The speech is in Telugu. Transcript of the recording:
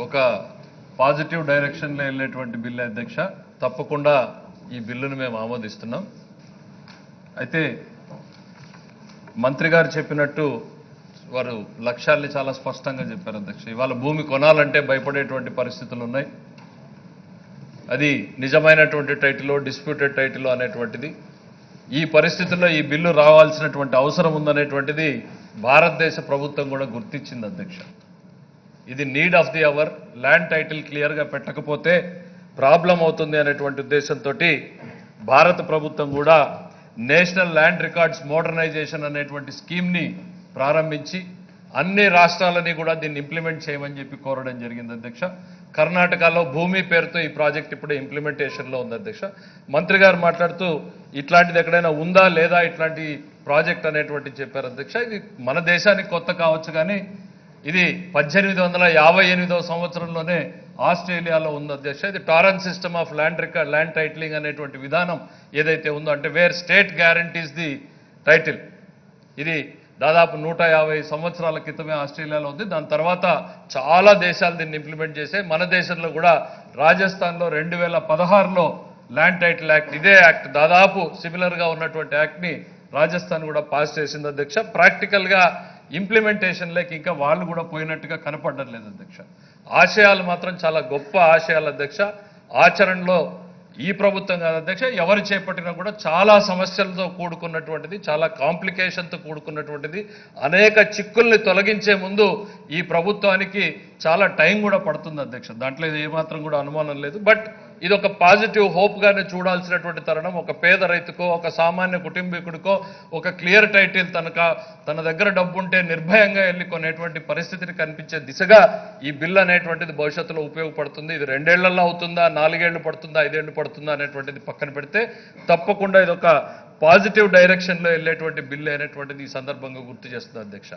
ఒక పాజిటివ్ డైరెక్షన్లో వెళ్ళేటువంటి బిల్లు అధ్యక్ష. తప్పకుండా ఈ బిల్లును మేము ఆమోదిస్తున్నాం. అయితే మంత్రి గారు చెప్పినట్టు వారు లక్ష్యాల్ని చాలా స్పష్టంగా చెప్పారు అధ్యక్ష. ఇవాళ భూమి కొనాలంటే భయపడేటువంటి పరిస్థితులు ఉన్నాయి. అది నిజమైనటువంటి టైటిలో డిస్ప్యూటెడ్ టైటిలో అనేటువంటిది ఈ పరిస్థితుల్లో ఈ బిల్లు రావాల్సినటువంటి అవసరం ఉందనేటువంటిది భారతదేశ ప్రభుత్వం కూడా గుర్తించింది అధ్యక్ష. ఇది need of the hour. Land title క్లియర్గా పెట్టకపోతే ప్రాబ్లం అవుతుంది అనేటువంటి ఉద్దేశంతో భారత ప్రభుత్వం కూడా నేషనల్ ల్యాండ్ రికార్డ్స్ మోడర్నైజేషన్ అనేటువంటి స్కీమ్ని ప్రారంభించి అన్ని రాష్ట్రాలని కూడా దీన్ని ఇంప్లిమెంట్ చేయమని చెప్పి కోరడం జరిగింది అధ్యక్ష. కర్ణాటకలో భూమి పేరుతో ఈ ప్రాజెక్ట్ ఇప్పుడే ఇంప్లిమెంటేషన్లో ఉంది అధ్యక్ష. మంత్రి గారు మాట్లాడుతూ ఇట్లాంటిది ఎక్కడైనా ఉందా లేదా ఇట్లాంటి ప్రాజెక్ట్ అనేటువంటి చెప్పారు అధ్యక్ష. ఇది మన దేశానికి కొత్త కావచ్చు, కానీ ఇది 1858వ సంవత్సరంలోనే ఆస్ట్రేలియాలో ఉంది అధ్యక్ష. ఇది torrent system of land titling అనేటువంటి విధానం ఏదైతే ఉందో, అంటే wear state guarantees the title, ఇది దాదాపు 150 సంవత్సరాల క్రితమే ఆస్ట్రేలియాలో ఉంది. దాని తర్వాత చాలా దేశాలు దీన్ని ఇంప్లిమెంట్ చేశాయి. మన దేశంలో కూడా రాజస్థాన్లో 2016లో ల్యాండ్ టైటిల్ యాక్ట్, ఇదే యాక్ట్ దాదాపు సిమిలర్గా ఉన్నటువంటి యాక్ట్ని రాజస్థాన్ కూడా పాస్ చేసింది అధ్యక్ష. ప్రాక్టికల్గా ఇంప్లిమెంటేషన్లోకి ఇంకా వాళ్ళు కూడా పోయినట్టుగా కనపడడం లేదు అధ్యక్ష. ఆశయాలు మాత్రం చాలా గొప్ప ఆశయాలు అధ్యక్ష. ఆచరణలో ఈ ప్రభుత్వం కాదు అధ్యక్ష, ఎవరు చేపట్టినా కూడా చాలా సమస్యలతో కూడుకున్నటువంటిది, చాలా కాంప్లికేషన్తో కూడుకున్నటువంటిది. అనేక చిక్కుల్ని తొలగించే ముందు ఈ ప్రభుత్వానికి చాలా టైం కూడా పడుతుంది అధ్యక్ష. దాంట్లో ఏమాత్రం కూడా అనుమానం లేదు. బట్ ఇది ఒక పాజిటివ్ హోప్గానే చూడాల్సినటువంటి తరుణం. ఒక పేద రైతుకో, ఒక సామాన్య కుటుంబీకుడికో ఒక క్లియర్ టైటిల్ తన దగ్గర డబ్బు ఉంటే నిర్భయంగా వెళ్ళి కొనేటువంటి పరిస్థితిని కనిపించే దిశగా ఈ బిల్ అనేటువంటిది భవిష్యత్తులో ఉపయోగపడుతుంది. ఇది 2 ఏళ్లలో అవుతుందా, 4 ఏళ్లు పడుతుందా, 5 ఏళ్లు పడుతుందా అనేటువంటిది పక్కన పెడితే తప్పకుండా ఇది ఒక పాజిటివ్ డైరెక్షన్లో వెళ్ళేటువంటి బిల్ అనేటువంటిది ఈ సందర్భంగా గుర్తు చేస్తుంది అధ్యక్ష.